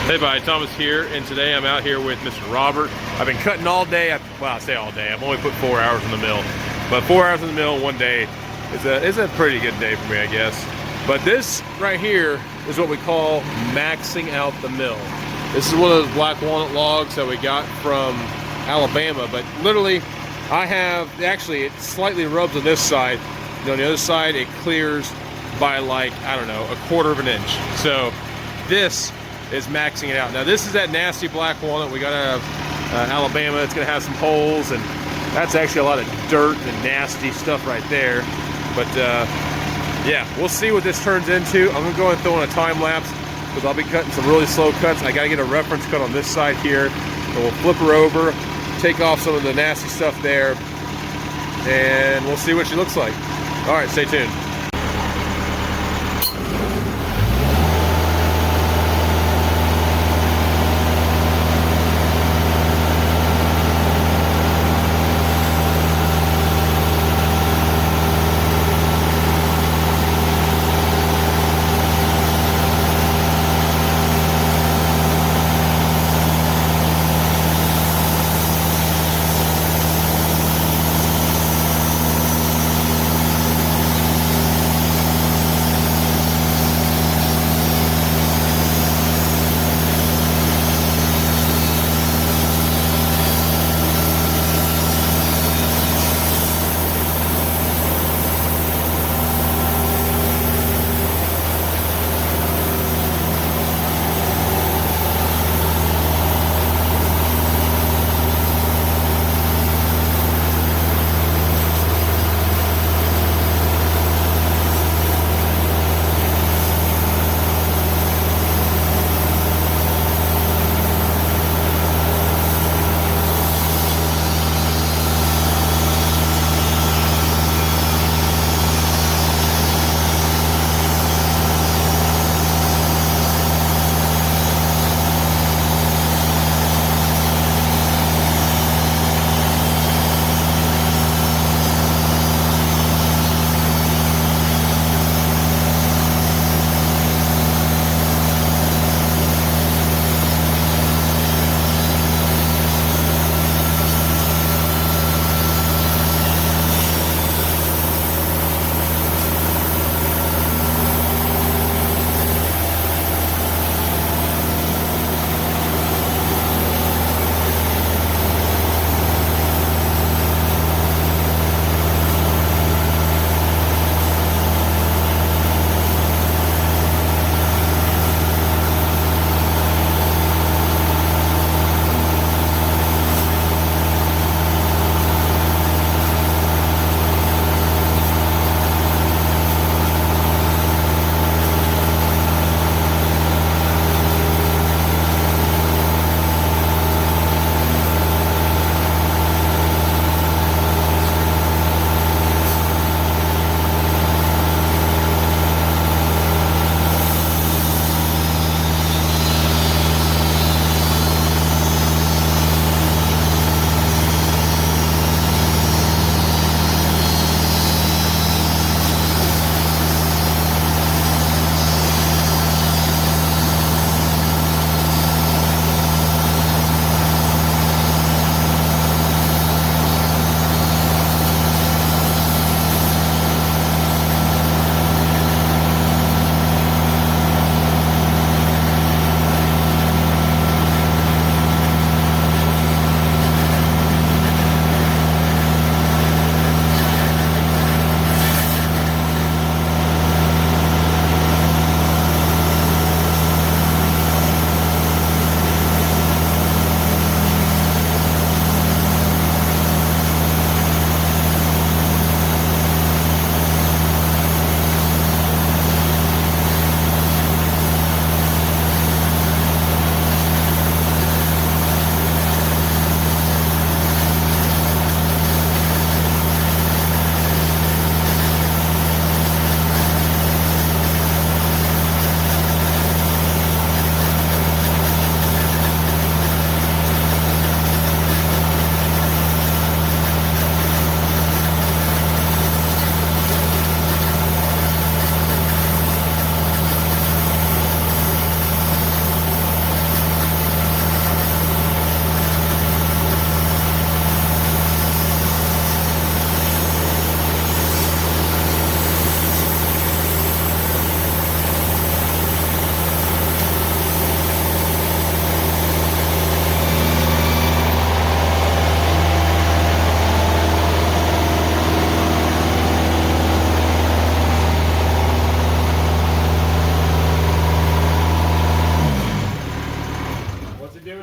Hey buddy, Thomas here, and today I'm out here with Mr. Robert. I've been cutting all day. Well, I say all day. I've only put 4 hours in the mill, but 4 hours in the mill one day is a pretty good day for me, I guess. But this right here is what we call maxing out the mill. This is one of those black walnut logs that we got from Alabama, but literally, actually it slightly rubs on this side. You know, on the other side it clears by like, I don't know, 1/4 of an inch. So this is maxing it out. Now this is that nasty black walnut we got out of Alabama. It's gonna have some holes, and that's actually a lot of dirt and nasty stuff right there. But yeah, we'll see what this turns into. I'm gonna go and throw in a time lapse because I'll be cutting some really slow cuts. I gotta get a reference cut on this side here, and we'll flip her over, take off some of the nasty stuff there, and we'll see what she looks like. All right, stay tuned.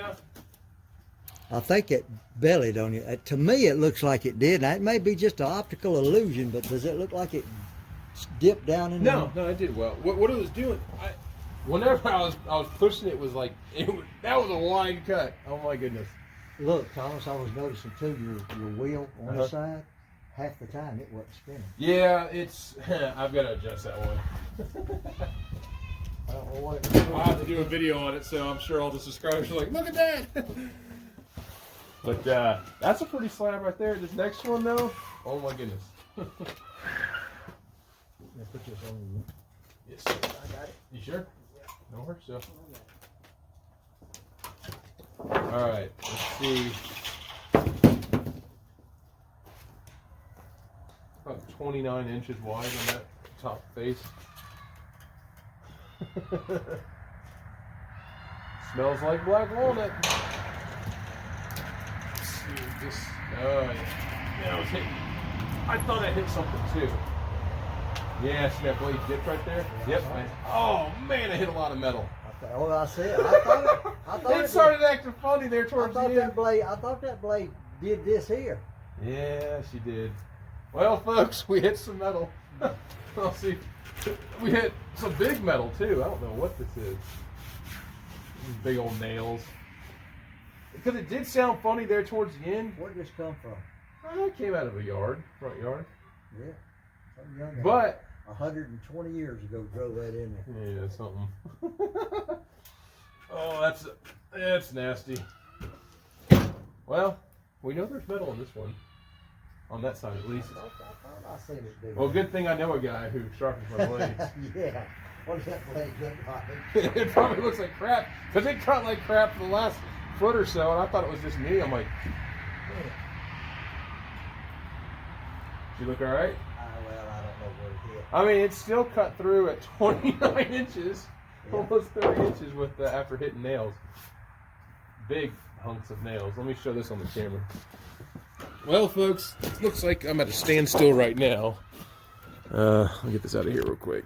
out? I think it bellied on you. To me, it looks like it did. Now, it may be just an optical illusion, but does it look like it dipped down in No, it did well. What it was doing, whenever I was pushing it, was like that was a wide cut. Oh my goodness. Look, Thomas, I was noticing too, your wheel on the side, half the time it wasn't spinning. Yeah, it's, I've got to adjust that one. I don't know what I'll have to do a video on it, so I'm sure all the subscribers are like, look at that. But that's a pretty slab right there. This next one though, oh my goodness. Put this on you. Yes, sir. I got it. You sure? Yeah. No hurt yourself. All right, let's see. About 29 inches wide on that top face. Smells like black walnut. Let's see what this. Oh yeah. I was hitting. I thought I hit something too. Yeah, see that blade dipped right there? Yep. Oh man, I hit a lot of metal. Oh, I see it. I thought it started acting funny there towards the end. I thought that blade did this here. Yeah, she did. Well, folks, we hit some metal. Let's see. We hit some big metal too. I don't know what this is. These big old nails. Because it did sound funny there towards the end. Where did this come from? Oh, it came out of a yard, front yard. Yeah. Some young guy, but 120 years ago drove that in there. Yeah, something. Oh, that's nasty. Well, we know there's metal in this one. On that side, at least. I seen it big. Well, good thing I know a guy who sharpens my blades. Yeah. What does that blade look like? It probably looks like crap, because it cut like crap for the last foot or so, and I thought it was just me. I'm like, man. You look all right? Well, I don't know where it hit. I mean, it's still cut through at 29 inches, almost 30 inches with after hitting nails. Big hunks of nails. Let me show this on the camera. Well, folks, it looks like I'm at a standstill right now. I'll get this out of here real quick.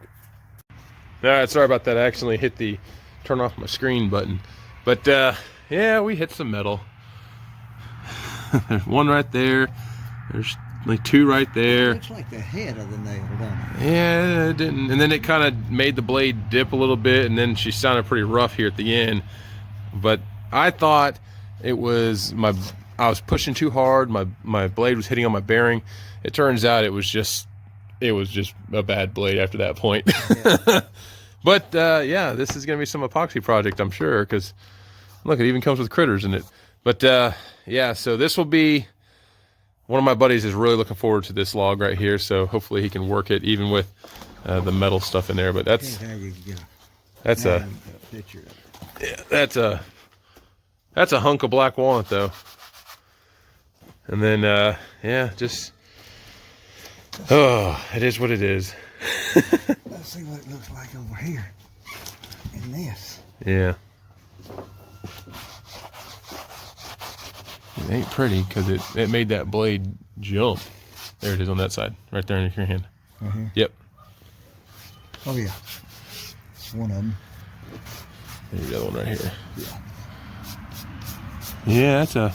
All right, sorry about that. I accidentally hit the turn off my screen button. But, yeah, we hit some metal. There's one right there. There's like two right there. It looks like the head of the nail, doesn't it? Yeah, it didn't. And then it kind of made the blade dip a little bit, and then she sounded pretty rough here at the end. But I thought it was I was pushing too hard. My blade was hitting on my bearing. It turns out it was just a bad blade after that point. Yeah. But yeah, this is gonna be some epoxy project, I'm sure, because look, it even comes with critters in it. But yeah, so this will be. One of my buddies is really looking forward to this log right here, so hopefully he can work it even with the metal stuff in there. But that's a hunk of black walnut though. And then yeah, just it is what it is. Let's see what it looks like over here in this. Yeah. It ain't pretty because it made that blade jump. There it is on that side, right there in your hand. Mm-hmm. Yep. Oh yeah, one of them. There's the other one right here. Yeah. Yeah, that's a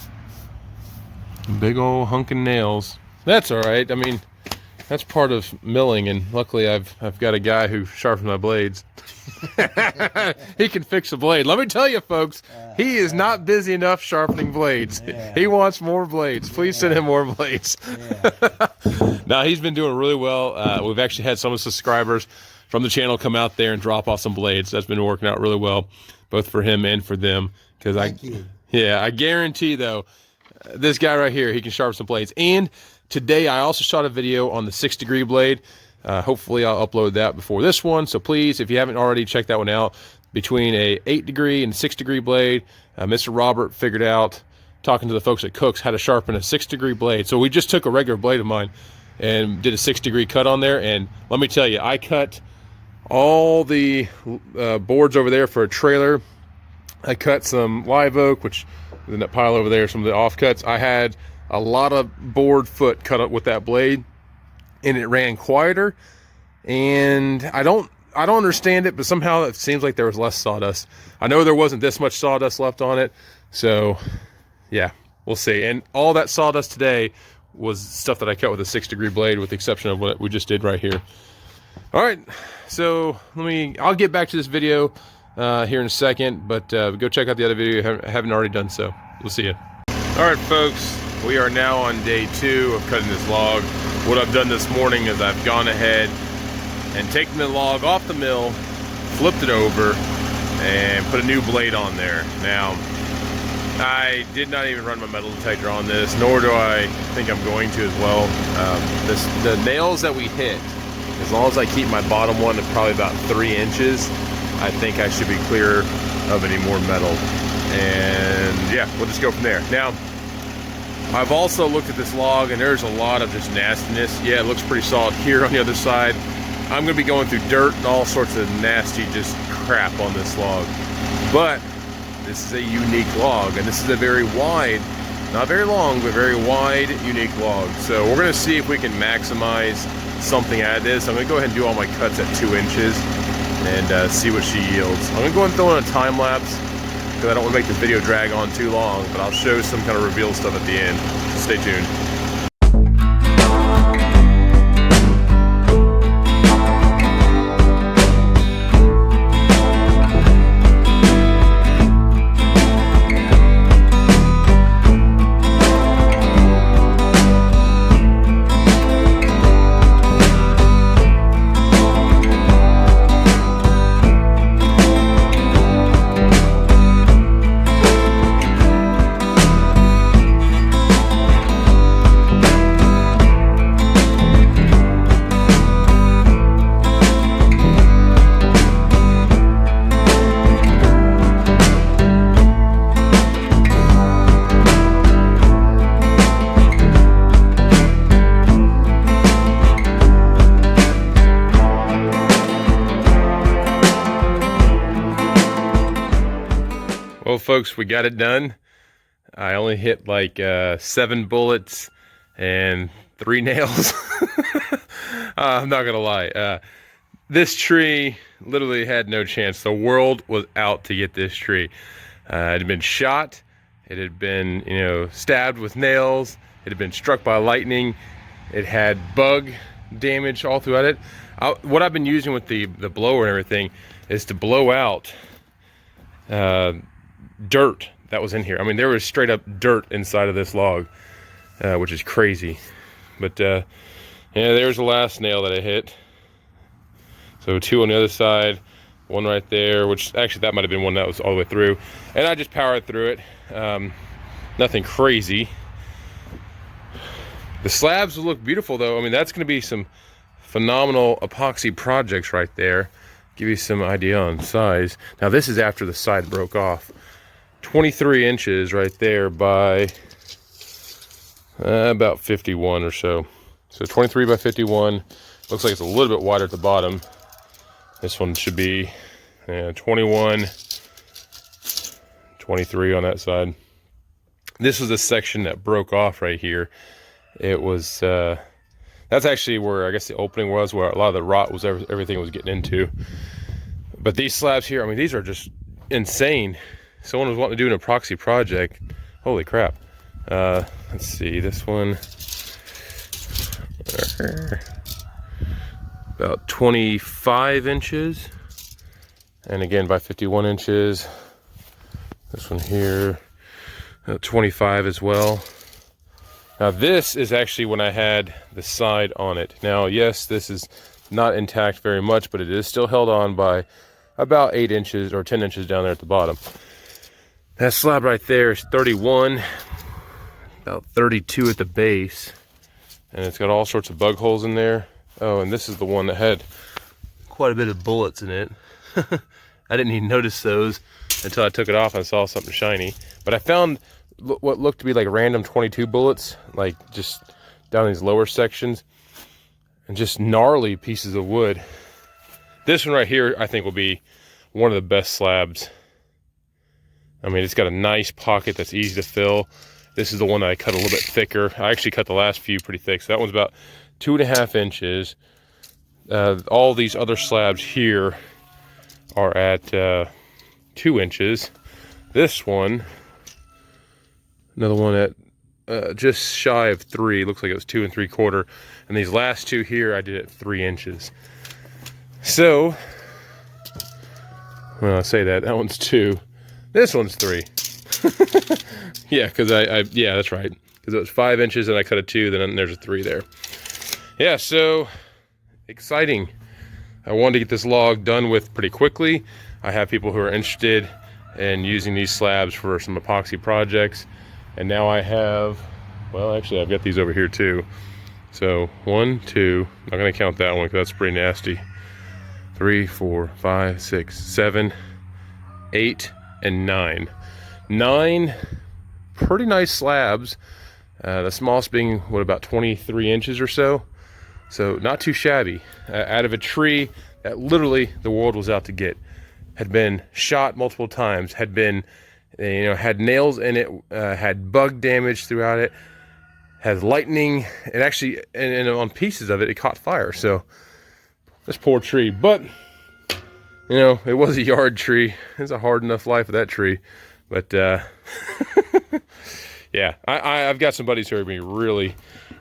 big old hunk of nails. That's all right. I mean, that's part of milling, and luckily I've got a guy who sharpens my blades. He can fix a blade. Let me tell you, folks, he is not busy enough sharpening blades. Yeah. He wants more blades. Please send him more blades. Yeah. Now, he's been doing really well. We've actually had some of the subscribers from the channel come out there and drop off some blades. That's been working out really well, both for him and for them. Thank you. Yeah, I guarantee, though, this guy right here, he can sharpen some blades. And today, I also shot a video on the 6-degree blade. Hopefully I'll upload that before this one, so please, if you haven't already, check that one out. Between a 8-degree and 6-degree blade, Mr. Robert figured out, talking to the folks at Cook's, how to sharpen a 6-degree blade. So we just took a regular blade of mine and did a 6-degree cut on there, and let me tell you, I cut all the boards over there for a trailer. I cut some live oak, which is in that pile over there, some of the offcuts. I had a lot of board foot cut up with that blade, and it ran quieter. And I don't I don't understand it, but somehow it seems like there was less sawdust. I know there wasn't this much sawdust left on it, so yeah, we'll see. And all that sawdust today was stuff that I cut with a 6-degree blade, with the exception of what we just did right here. All right, so I'll get back to this video here in a second, but go check out the other video if you haven't already done so. We'll see you. All right, folks, we are now on day 2 of cutting this log. What I've done this morning is I've gone ahead and taken the log off the mill, flipped it over, and put a new blade on there. Now, I did not even run my metal detector on this, nor do I think I'm going to as well. The nails that we hit, as long as I keep my bottom one at probably about 3 inches, I think I should be clear of any more metal. And yeah, we'll just go from there. Now, I've also looked at this log, and there's a lot of just nastiness. Yeah, it looks pretty solid here on the other side. I'm gonna be going through dirt and all sorts of nasty just crap on this log. But this is a unique log, and this is a very wide, not very long, but very wide, unique log. So we're gonna see if we can maximize something out of this. I'm gonna go ahead and do all my cuts at 2 inches and see what she yields. I'm gonna go ahead and throw in a time lapse because I don't want to make this video drag on too long, but I'll show some kind of reveal stuff at the end. So stay tuned. Well, folks, we got it done. I only hit like 7 bullets and 3 nails. I'm not gonna lie. This tree literally had no chance. The world was out to get this tree. It had been shot. It had been, stabbed with nails. It had been struck by lightning. It had bug damage all throughout it. What I've been using with the blower and everything is to blow out dirt that was in here. I mean, there was straight up dirt inside of this log, which is crazy. But yeah, there's the last nail that I hit. So 2 on the other side, 1 right there, which actually that might have been one that was all the way through. And I just powered through it. Nothing crazy. The slabs will look beautiful though. I mean, that's going to be some phenomenal epoxy projects right there. Give you some idea on size. Now this is after the side broke off. 23 inches right there by about 51 or so. So 23 by 51. Looks like it's a little bit wider at the bottom. This one should be 21, 23 on that side. This was the section that broke off right here. It was, that's actually where I guess the opening was, where a lot of the rot was, everything was getting into. But these slabs here, I mean, these are just insane. Someone was wanting to do an epoxy project. Holy crap. Let's see, this one. About 25 inches. And again, by 51 inches. This one here, 25 as well. Now this is actually when I had the side on it. Now, yes, this is not intact very much, but it is still held on by about 8 inches or 10 inches down there at the bottom. That slab right there is 31, about 32 at the base, and it's got all sorts of bug holes in there. Oh, and this is the one that had quite a bit of bullets in it. I didn't even notice those until I took it off and saw something shiny. But I found what looked to be like random 22 bullets, like just down these lower sections, and just gnarly pieces of wood. This one right here, I think, will be one of the best slabs. I mean, it's got a nice pocket that's easy to fill. This is the one that I cut a little bit thicker. I actually cut the last few pretty thick. So that one's about 2.5 inches. all these other slabs here are at 2 inches. This one, another one at just shy of 3. Looks like it was 2 3/4. And these last 2 here, I did at 3 inches. So, well, I say that one's 2. This one's 3. Yeah, because yeah, that's right. Because it was 5 inches and I cut a 2, then there's a 3 there. Yeah, so exciting. I wanted to get this log done with pretty quickly. I have people who are interested in using these slabs for some epoxy projects. And now I have, well, actually I've got these over here too. So 1, 2, not gonna count that one because that's pretty nasty. 3, 4, 5, 6, 7, 8, and 9. 9 pretty nice slabs. The smallest being, what, about 23 inches or so. So not too shabby. Out of a tree that literally the world was out to get. Had been shot multiple times, had been, you know, had nails in it, had bug damage throughout it, had lightning, and actually, and on pieces of it, it caught fire. So this poor tree, but you know, it was a yard tree. It's a hard enough life of that tree, but yeah, I've got some buddies who are going to be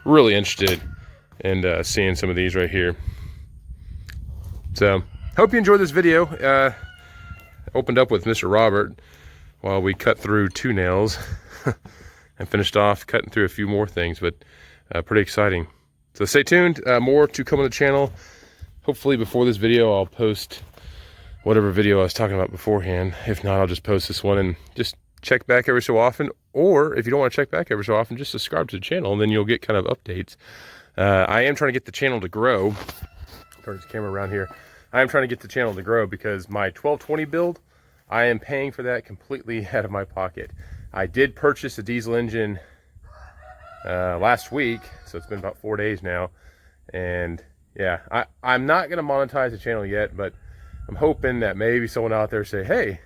really interested in seeing some of these right here. So hope you enjoyed this video. Opened up with Mr. Robert while we cut through 2 nails and finished off cutting through a few more things, but pretty exciting. So stay tuned, more to come on the channel. Hopefully before this video I'll post whatever video I was talking about beforehand. If not, I'll just post this one and just check back every so often. Or if you don't want to check back every so often, just subscribe to the channel and then you'll get kind of updates. I am trying to get the channel to grow. Turn this camera around here. I am trying to get the channel to grow because my 1220 build, I am paying for that completely out of my pocket. I did purchase a diesel engine last week, so it's been about 4 days now. And yeah, I'm not gonna monetize the channel yet, but I'm hoping that maybe someone out there say, hey,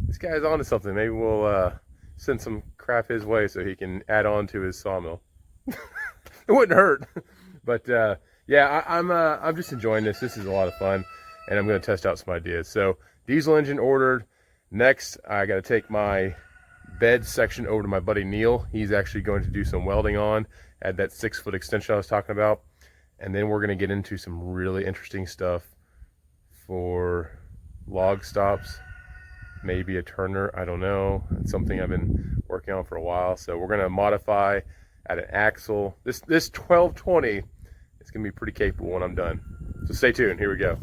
this guy's onto something. Maybe we'll send some crap his way so he can add on to his sawmill. It wouldn't hurt. But yeah, I'm just enjoying this. This is a lot of fun, and I'm going to test out some ideas. So diesel engine ordered. Next, I got to take my bed section over to my buddy Neil. He's actually going to do some welding on, add that 6-foot extension I was talking about, and then we're going to get into some really interesting stuff for log stops, maybe a turner, I don't know. It's something I've been working on for a while. So we're going to modify at an axle. This 1220 is going to be pretty capable when I'm done. So stay tuned. Here we go.